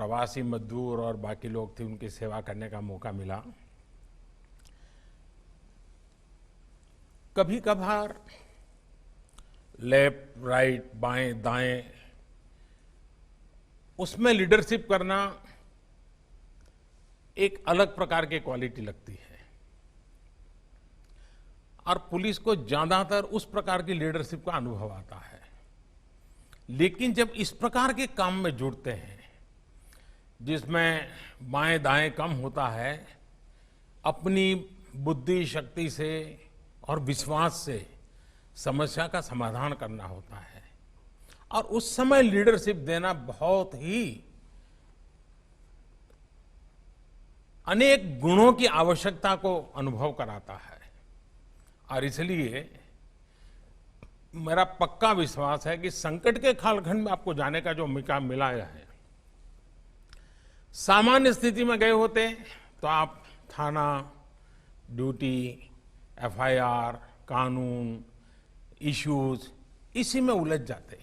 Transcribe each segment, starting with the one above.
प्रवासी मजदूर और बाकी लोग थे, उनकी सेवा करने का मौका मिला। कभी कभार लेफ्ट राइट बाएं दाएं उसमें लीडरशिप करना एक अलग प्रकार की क्वालिटी लगती है, और पुलिस को ज्यादातर उस प्रकार की लीडरशिप का अनुभव आता है। लेकिन जब इस प्रकार के काम में जुड़ते हैं जिसमें बाएं दाएं कम होता है, अपनी बुद्धि शक्ति से और विश्वास से समस्या का समाधान करना होता है, और उस समय लीडरशिप देना बहुत ही अनेक गुणों की आवश्यकता को अनुभव कराता है। और इसलिए मेरा पक्का विश्वास है कि संकट के कालखंड में आपको जाने का जो मौका मिला है, सामान्य स्थिति में गए होते तो आप थाना, ड्यूटी, एफआईआर, कानून, इश्यूज, इसी में उलझ जाते।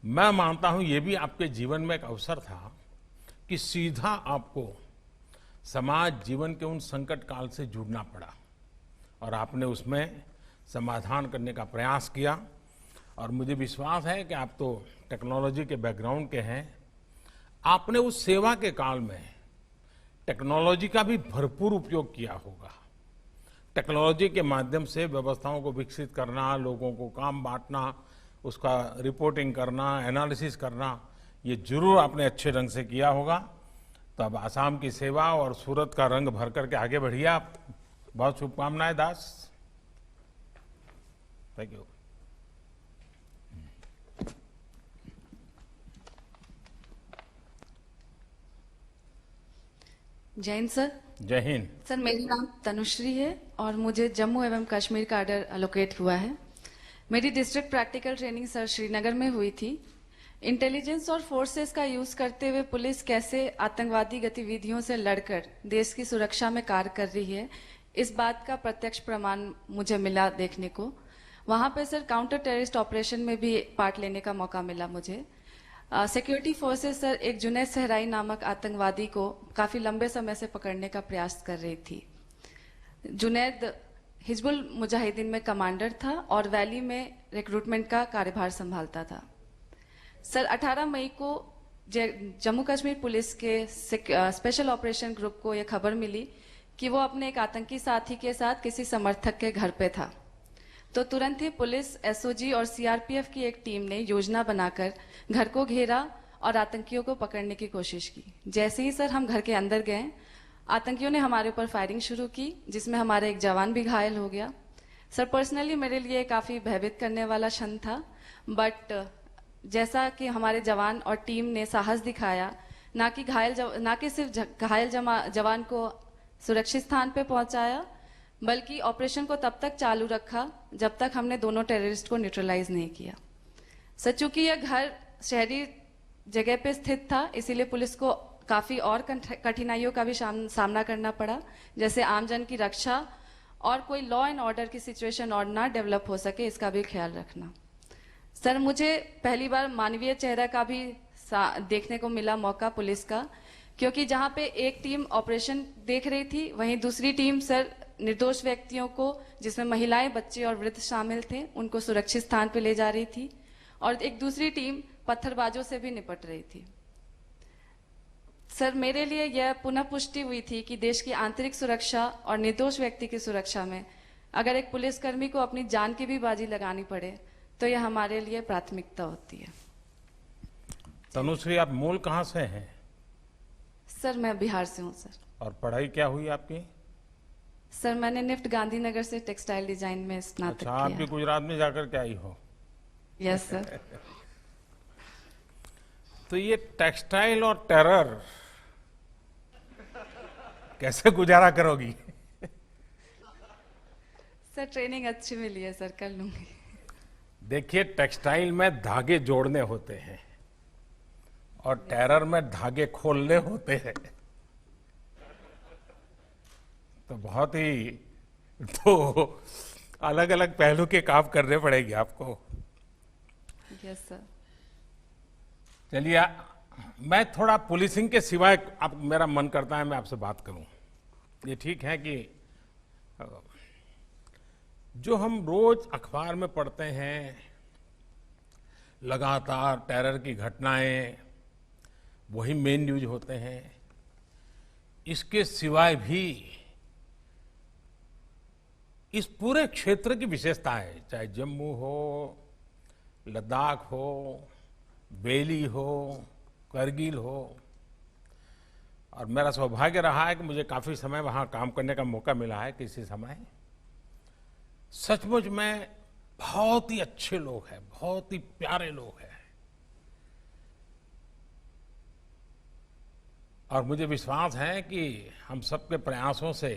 मैं मानता हूं ये भी आपके जीवन में एक अवसर था कि सीधा आपको समाज जीवन के उन संकट काल से जुड़ना पड़ा, और आपने उसमें समाधान करने का प्रयास किया। और मुझे विश्वास है कि आप तो टेक्नोलॉजी के बैकग्राउंड के हैं, आपने उस सेवा के काल में टेक्नोलॉजी का भी भरपूर उपयोग किया होगा। टेक्नोलॉजी के माध्यम से व्यवस्थाओं को विकसित करना, लोगों को काम बांटना, उसका रिपोर्टिंग करना, एनालिसिस करना, ये जरूर आपने अच्छे ढंग से किया होगा। तो अब आसाम की सेवा और सूरत का रंग भर करके आगे बढ़िए आप। बहुत शुभकामनाएं दास। Thank you. जय हिंद सर। जय हिंद सर, मेरा नाम तनुश्री है और मुझे जम्मू एवं कश्मीर का आर्डर एलोकेट हुआ है। मेरी district practical training sir Srinagar में हुई थी। इंटेलिजेंस और फोर्सेस का यूज करते हुए पुलिस कैसे आतंकवादी गतिविधियों से लड़कर देश की सुरक्षा में कार्य कर रही है, इस बात का प्रत्यक्ष प्रमाण मुझे मिला देखने को। वहां पे सर काउंटर टेररिस्ट ऑपरेशन में भी पार्ट लेने का मौका मिला मुझे। सिक्योरिटी फोर्सेस सर एक जुनैद सहराई नामक आतंकवादी को काफी लंबे समय से पकड़ने का प्रयास कर रही थी। जुनैद हिजबुल मुजाहिदीन में कमांडर था और वैली में रिक्रूटमेंट का कार्यभार संभालता था। सर 18 मई को जम्मू कश्मीर पुलिस के स्पेशल ऑपरेशन ग्रुप को यह खबर मिली कि वो अपने एक आतंकी साथी के साथ किसी समर्थक के घर पे था। तो तुरंत ही पुलिस, एसओजी और सीआरपीएफ की एक टीम ने योजना बनाकर घर को घेरा और आतंकियों को पकड़ने की कोशिश की। जैसे ही सर हम घर के अंदर गए, आतंकियों ने हमारे ऊपर फायरिंग शुरू की, जिसमें हमारा एक जवान भी घायल हो गया। सर पर्सनली मेरे लिए काफी भयभीत करने वाला क्षण था, बट जैसा कि हमारे जवान और टीम ने साहस दिखाया, ना कि सिर्फ घायल जवान को सुरक्षित स्थान पे पहुंचाया, बल्कि ऑपरेशन को तब तक चालू रखा जब तक हमने दोनों टेररिस्ट को न्यूट्रलाइज नहीं किया। सर चूंकि यह घर शहरी जगह पे स्थित था, इसीलिए पुलिस को काफी और कठिनाइयों का भी सामना करना पड़ा, जैसे आमजन की रक्षा और कोई लॉ एंड ऑर्डर की सिचुएशन और ना डेवलप हो सके, इसका भी ख्याल रखना। सर मुझे पहली बार मानवीय चेहरा का भी देखने को मिला मौका पुलिस का, क्योंकि जहां पे एक टीम ऑपरेशन देख रही थी, वहीं दूसरी टीम सर निर्दोष व्यक्तियों को, जिसमें महिलाएं, बच्चे और वृद्ध शामिल थे, उनको सुरक्षित स्थान पर ले जा रही थी, और एक दूसरी टीम पत्थरबाजों से भी निपट रही थी। सर मेरे लिए यह पुनः पुष्टि हुई थी कि देश की आंतरिक सुरक्षा और निर्दोष व्यक्ति की सुरक्षा में अगर एक पुलिसकर्मी को अपनी जान की भी बाजी लगानी पड़े तो यह हमारे लिए प्राथमिकता होती है। तनुश्री, आप मूल कहाँ से हैं? सर मैं बिहार से हूँ सर। और पढ़ाई क्या हुई आपकी? सर मैंने निफ्ट गांधीनगर से टेक्सटाइल डिजाइन में स्नातक किया। आप भी गुजरात में जाकर के आई हो? Yes sir. तो ये टेक्सटाइल और टेरर कैसे गुजारा करोगी? सर ट्रेनिंग अच्छी मिली है सर, कर लूंगी। देखिए, टेक्सटाइल में धागे जोड़ने होते हैं और टेरर में धागे खोलने होते हैं। तो बहुत ही तो अलग अलग पहलू के काम करने पड़ेंगे आपको। Yes sir. चलिए, मैं थोड़ा पुलिसिंग के सिवाय अब मेरा मन करता है मैं आपसे बात करूं। ये ठीक है कि जो हम रोज अखबार में पढ़ते हैं, लगातार टेरर की घटनाएं, वही मेन न्यूज होते हैं। इसके सिवाय भी इस पूरे क्षेत्र की विशेषता है, चाहे जम्मू हो, लद्दाख हो, बेली हो, करगिल हो। और मेरा सौभाग्य रहा है कि मुझे काफी समय वहां काम करने का मौका मिला है किसी समय। सचमुच में बहुत ही अच्छे लोग हैं, बहुत ही प्यारे लोग हैं। और मुझे विश्वास है कि हम सबके प्रयासों से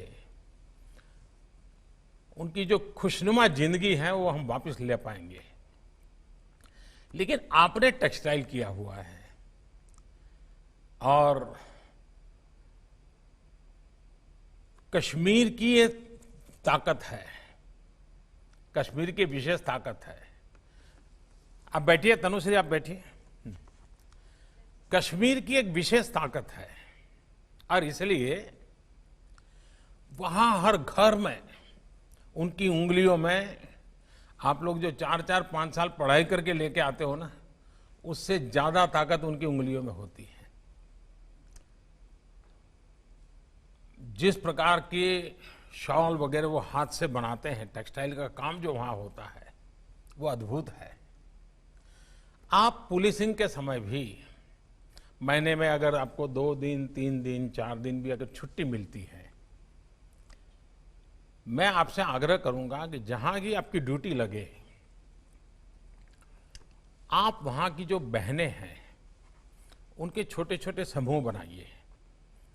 उनकी जो खुशनुमा जिंदगी है वो हम वापस ले पाएंगे। लेकिन आपने टेक्सटाइल किया हुआ है और कश्मीर की ये ताकत है, कश्मीर की विशेष ताकत है। आप बैठिए तनुश्री, आप बैठिए। कश्मीर की एक विशेष ताकत है और इसलिए वहां हर घर में उनकी उंगलियों में, आप लोग जो 4-4, 5 साल पढ़ाई करके लेके आते हो ना, उससे ज्यादा ताकत उनकी उंगलियों में होती है। जिस प्रकार के शॉल वगैरह वो हाथ से बनाते हैं, टेक्सटाइल का काम जो वहां होता है वो अद्भुत है। आप पुलिसिंग के समय भी महीने में अगर आपको 2 दिन, 3 दिन, 4 दिन भी अगर छुट्टी मिलती है, मैं आपसे आग्रह करूंगा कि जहां की आपकी ड्यूटी लगे, आप वहां की जो बहनें हैं उनके छोटे छोटे समूह बनाइए,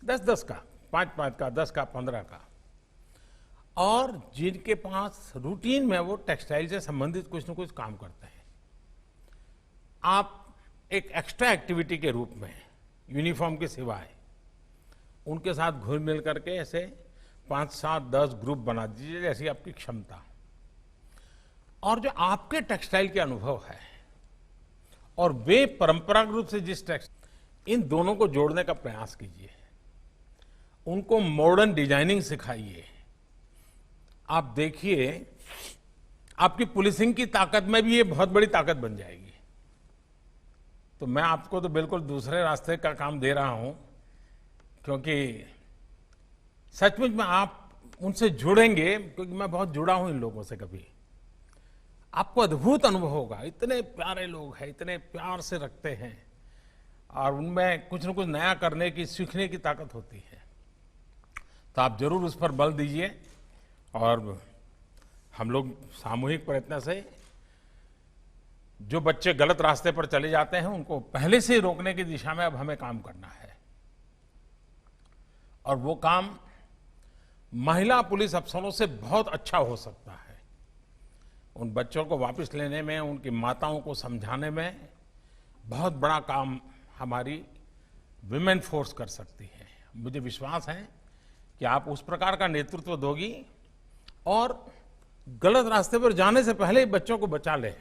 10-10 का, 5-5 का, 10 का, 15 का। और जिनके पास रूटीन में वो टेक्सटाइल से संबंधित कुछ न कुछ काम करते हैं, आप एक एक्स्ट्रा एक्टिविटी के रूप में यूनिफॉर्म के सिवाय उनके साथ घुल मिल करके ऐसे 5, 7, 10 ग्रुप बना दीजिए, जैसी आपकी क्षमता। और जो आपके टेक्सटाइल के अनुभव है और वे परंपरागत रूप से जिस इन दोनों को जोड़ने का प्रयास कीजिए। उनको मॉडर्न डिजाइनिंग सिखाइए। आप देखिए, आपकी पुलिसिंग की ताकत में भी ये बहुत बड़ी ताकत बन जाएगी। तो मैं आपको तो बिल्कुल दूसरे रास्ते का काम दे रहा हूं, क्योंकि सचमुच में आप उनसे जुड़ेंगे, क्योंकि मैं बहुत जुड़ा हूं इन लोगों से। कभी आपको अद्भुत अनुभव होगा। इतने प्यारे लोग हैं, इतने प्यार से रखते हैं और उनमें कुछ न कुछ नया करने की, सीखने की ताकत होती है। तो आप जरूर उस पर बल दीजिए और हम लोग सामूहिक प्रयत्न से जो बच्चे गलत रास्ते पर चले जाते हैं उनको पहले से रोकने की दिशा में अब हमें काम करना है। और वो काम महिला पुलिस अफसरों से बहुत अच्छा हो सकता है। उन बच्चों को वापस लेने में, उनकी माताओं को समझाने में बहुत बड़ा काम हमारी विमेन फोर्स कर सकती है। मुझे विश्वास है कि आप उस प्रकार का नेतृत्व दोगी और गलत रास्ते पर जाने से पहले ही बच्चों को बचा ले,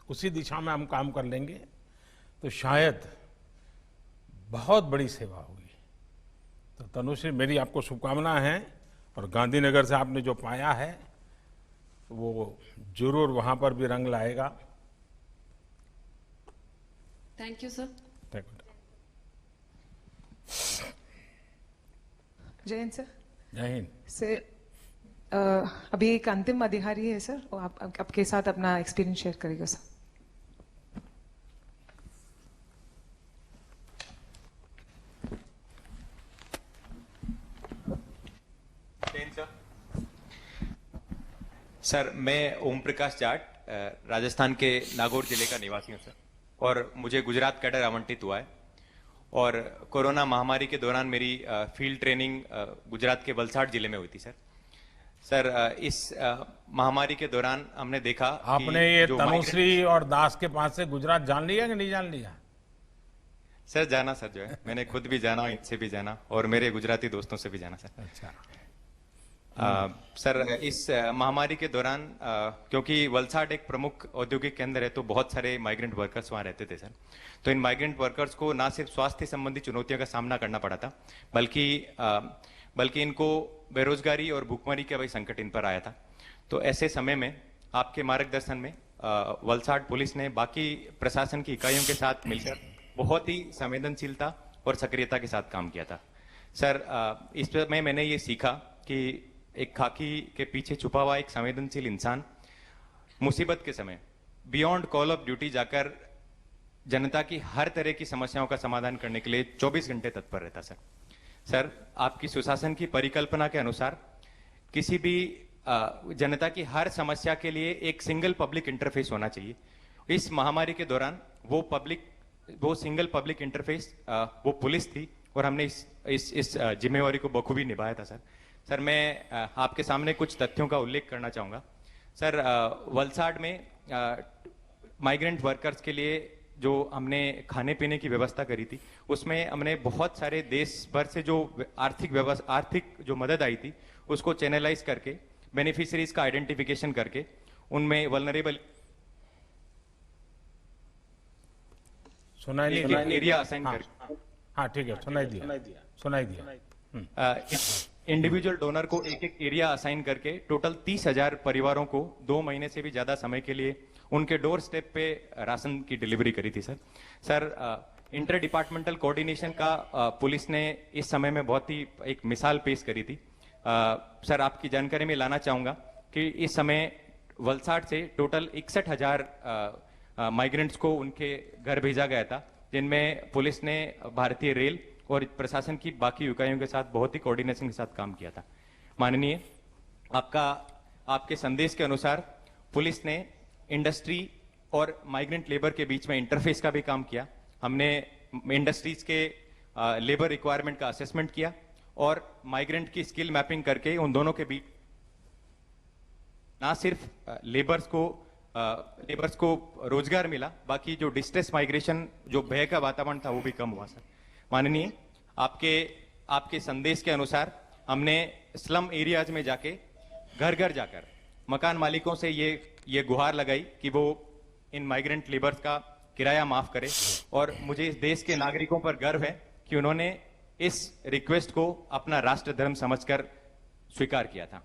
उसी दिशा में हम काम कर लेंगे तो शायद बहुत बड़ी सेवा होगी। तो तनुश्री, मेरी आपको शुभकामना है और गांधीनगर से आपने जो पाया है वो जरूर वहां पर भी रंग लाएगा। Thank you sir. Thank you. जय हिंद सर। जय हिंद सर, अभी एक अंतिम अधिकारी है सर, वो आपके साथ अपना एक्सपीरियंस शेयर करेगा सर। सर, मैं ओम प्रकाश जाट, राजस्थान के नागौर जिले का निवासी हूं सर, और मुझे गुजरात कैडर आवंटित हुआ है। और कोरोना महामारी के दौरान मेरी फील्ड ट्रेनिंग गुजरात के वलसाड जिले में हुई थी सर। सर, इस महामारी के दौरान हमने देखा आपने ये तनुश्री और दास के पास से गुजरात जान लिया कि नहीं जान लिया? सर जाना सर, जो है मैंने खुद भी जाना, इनसे भी जाना और मेरे गुजराती दोस्तों से भी जाना सर। अच्छा, सर इस महामारी के दौरान क्योंकि वलसाड एक प्रमुख औद्योगिक केंद्र है तो बहुत सारे माइग्रेंट वर्कर्स वहाँ रहते थे सर। तो इन माइग्रेंट वर्कर्स को ना सिर्फ स्वास्थ्य संबंधी चुनौतियों का सामना करना पड़ा था बल्कि इनको बेरोजगारी और भूखमरी का भी संकट इन पर आया था। तो ऐसे समय में आपके मार्गदर्शन में वलसाड पुलिस ने बाकी प्रशासन की इकाइयों के साथ मिलकर बहुत ही संवेदनशीलता और सक्रियता के साथ काम किया था। सर इसमें मैंने ये सीखा कि एक खाकी के पीछे छुपा हुआ एक संवेदनशील इंसान मुसीबत के समय बियॉन्ड कॉल ऑफ ड्यूटी जाकर जनता की हर तरह की समस्याओं का समाधान करने के लिए 24 घंटे तत्पर रहता सर। आपकी सुशासन की परिकल्पना के अनुसार किसी भी जनता की हर समस्या के लिए एक सिंगल पब्लिक इंटरफेस होना चाहिए। इस महामारी के दौरान वो सिंगल पब्लिक इंटरफेस वो पुलिस थी और हमने इस जिम्मेवारी को बखूबी निभाया था सर। मैं आपके सामने कुछ तथ्यों का उल्लेख करना चाहूंगा सर। वलसाड में माइग्रेंट वर्कर्स के लिए जो हमने खाने पीने की व्यवस्था करी थी उसमें हमने बहुत सारे देश भर से जो आर्थिक जो मदद आई थी उसको चैनलाइज करके बेनिफिशियरीज का आइडेंटिफिकेशन करके उनमें वल्नरेबल सुनाई नहीं एरिया असाइन कर। हाँ ठीक है, सुनाई दिया। इंडिविजुअल डोनर को एक एक एरिया असाइन करके टोटल 30,000 परिवारों को 2 महीने से भी ज्यादा समय के लिए उनके डोर स्टेप पे राशन की डिलीवरी करी थी सर। इंटर डिपार्टमेंटल कोऑर्डिनेशन का पुलिस ने इस समय में बहुत ही एक मिसाल पेश करी थी सर। आपकी जानकारी में लाना चाहूंगा कि इस समय वलसाड से टोटल 61,000 माइग्रेंट्स को उनके घर भेजा गया था, जिनमें पुलिस ने भारतीय रेल और प्रशासन की बाकी इकाइयों के साथ बहुत ही कोऑर्डिनेशन के साथ काम किया था। माननीय, आपके संदेश के अनुसार पुलिस ने इंडस्ट्री और माइग्रेंट लेबर के बीच में इंटरफेस का भी काम किया। हमने इंडस्ट्रीज के लेबर रिक्वायरमेंट का असेसमेंट किया और माइग्रेंट की स्किल मैपिंग करके उन दोनों के बीच ना सिर्फ लेबर्स को रोजगार मिला, बाकी जो डिस्ट्रेस माइग्रेशन, जो भय का वातावरण था, वो भी कम हुआ सर। माननीय, आपके संदेश के अनुसार हमने स्लम एरियाज में जाके घर घर जाकर मकान मालिकों से ये गुहार लगाई कि वो इन माइग्रेंट लेबर्स का किराया माफ करे। और मुझे इस देश के नागरिकों पर गर्व है कि उन्होंने इस रिक्वेस्ट को अपना राष्ट्र धर्म समझकर स्वीकार किया था।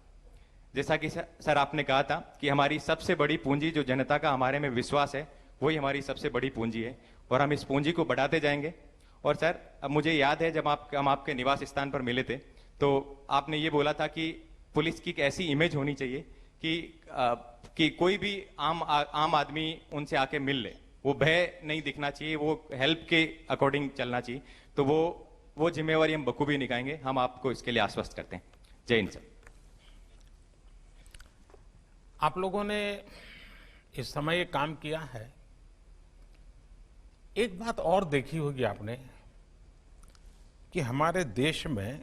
जैसा कि सर आपने कहा था कि हमारी सबसे बड़ी पूंजी जो जनता का हमारे में विश्वास है, वही हमारी सबसे बड़ी पूंजी है और हम इस पूंजी को बढ़ाते जाएंगे। और सर, अब मुझे याद है जब हम आपके निवास स्थान पर मिले थे तो आपने ये बोला था कि पुलिस की एक ऐसी इमेज होनी चाहिए कि कोई भी आम आदमी उनसे आके मिल ले, वो भय नहीं दिखना चाहिए, वो हेल्प के अकॉर्डिंग चलना चाहिए। तो वो जिम्मेवारी हम बखूबी निभाएंगे, हम आपको इसके लिए आश्वस्त करते हैं। जय हिंद सर। आप लोगों ने इस समय ये काम किया है। एक बात और देखी होगी आपने कि हमारे देश में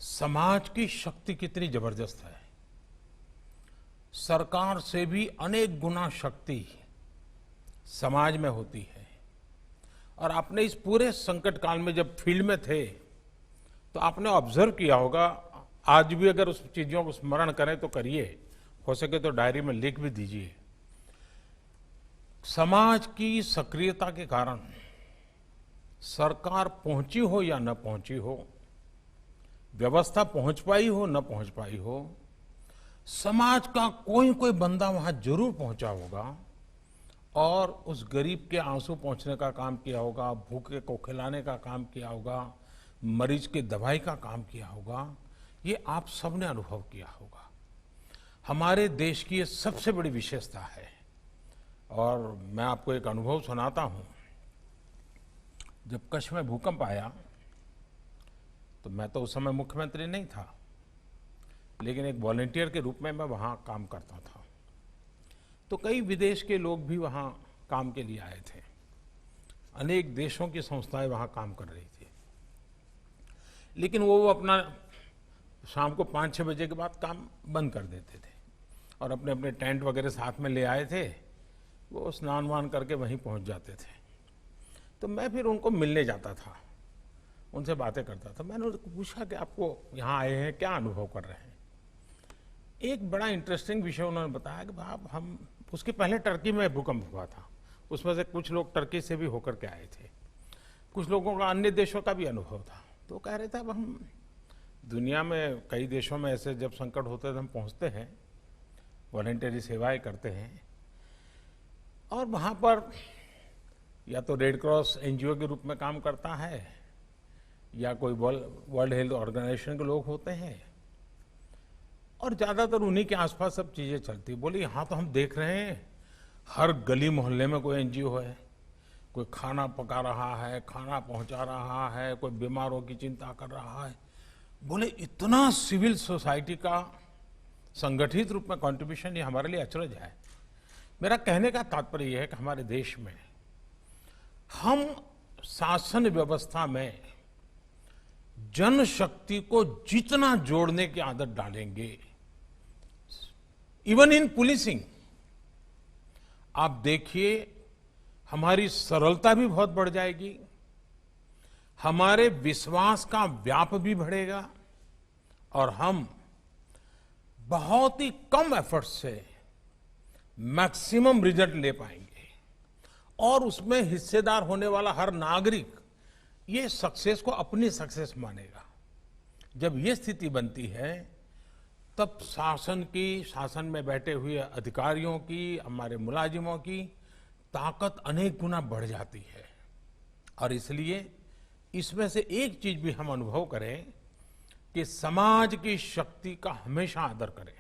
समाज की शक्ति कितनी जबरदस्त है। सरकार से भी अनेक गुना शक्ति समाज में होती है। और आपने इस पूरे संकट काल में जब फील्ड में थे तो आपने ऑब्जर्व किया होगा, आज भी अगर उस चीजों को स्मरण करें तो करिए, हो सके तो डायरी में लिख भी दीजिए। समाज की सक्रियता के कारण सरकार पहुंची हो या न पहुंची हो, व्यवस्था पहुंच पाई हो न पहुंच पाई हो, समाज का कोई बंदा वहां जरूर पहुंचा होगा और उस गरीब के आंसू पहुंचने का काम किया होगा, भूखे को खिलाने का काम किया होगा, मरीज की दवाई का काम किया होगा। ये आप सबने अनुभव किया होगा। हमारे देश की ये सबसे बड़ी विशेषता है। और मैं आपको एक अनुभव सुनाता हूं। जब कच्छ में भूकंप आया तो मैं तो उस समय मुख्यमंत्री नहीं था, लेकिन एक वॉलंटियर के रूप में मैं वहां काम करता था। तो कई विदेश के लोग भी वहां काम के लिए आए थे। अनेक देशों की संस्थाएं वहां काम कर रही थी, लेकिन वो अपना शाम को 5-6 बजे के बाद काम बंद कर देते थे और अपने अपने टेंट वगैरह साथ में ले आए थे। वो स्नान वान करके वहीं पहुंच जाते थे। तो मैं फिर उनको मिलने जाता था। उनसे बातें करता था। मैंने उनको पूछा कि आपको यहाँ आए हैं क्या अनुभव कर रहे हैं। एक बड़ा इंटरेस्टिंग विषय उन्होंने बताया कि भाई हम उसके पहले टर्की में भूकंप हुआ था, उसमें से कुछ लोग टर्की से भी होकर के आए थे, कुछ लोगों का अन्य देशों का भी अनुभव था। तो कह रहे थे अब हम दुनिया में कई देशों में ऐसे जब संकट होते हैं तो हम पहुँचते हैं, वॉलंटरी सेवाएं करते हैं, और वहाँ पर या तो रेड क्रॉस एनजीओ के रूप में काम करता है या कोई वर्ल्ड हेल्थ ऑर्गेनाइजेशन के लोग होते हैं, और ज़्यादातर उन्हीं के आसपास सब चीज़ें चलती। बोले यहाँ तो हम देख रहे हैं हर गली मोहल्ले में कोई एनजीओ है, कोई खाना पका रहा है, खाना पहुँचा रहा है, कोई बीमारों की चिंता कर रहा है। बोले इतना सिविल सोसाइटी का संगठित रूप में कंट्रीब्यूशन, ये हमारे लिए अचरज है। मेरा कहने का तात्पर्य यह है कि हमारे देश में हम शासन व्यवस्था में जनशक्ति को जितना जोड़ने की आदत डालेंगे, इवन इन पुलिसिंग, आप देखिए हमारी सरलता भी बहुत बढ़ जाएगी, हमारे विश्वास का व्याप भी बढ़ेगा, और हम बहुत ही कम एफर्ट से मैक्सिमम रिजल्ट ले पाएंगे। और उसमें हिस्सेदार होने वाला हर नागरिक ये सक्सेस को अपनी सक्सेस मानेगा। जब ये स्थिति बनती है तब शासन में बैठे हुए अधिकारियों की, हमारे मुलाजिमों की ताकत अनेक गुना बढ़ जाती है। और इसलिए इसमें से एक चीज भी हम अनुभव करें कि समाज की शक्ति का हमेशा आदर करें।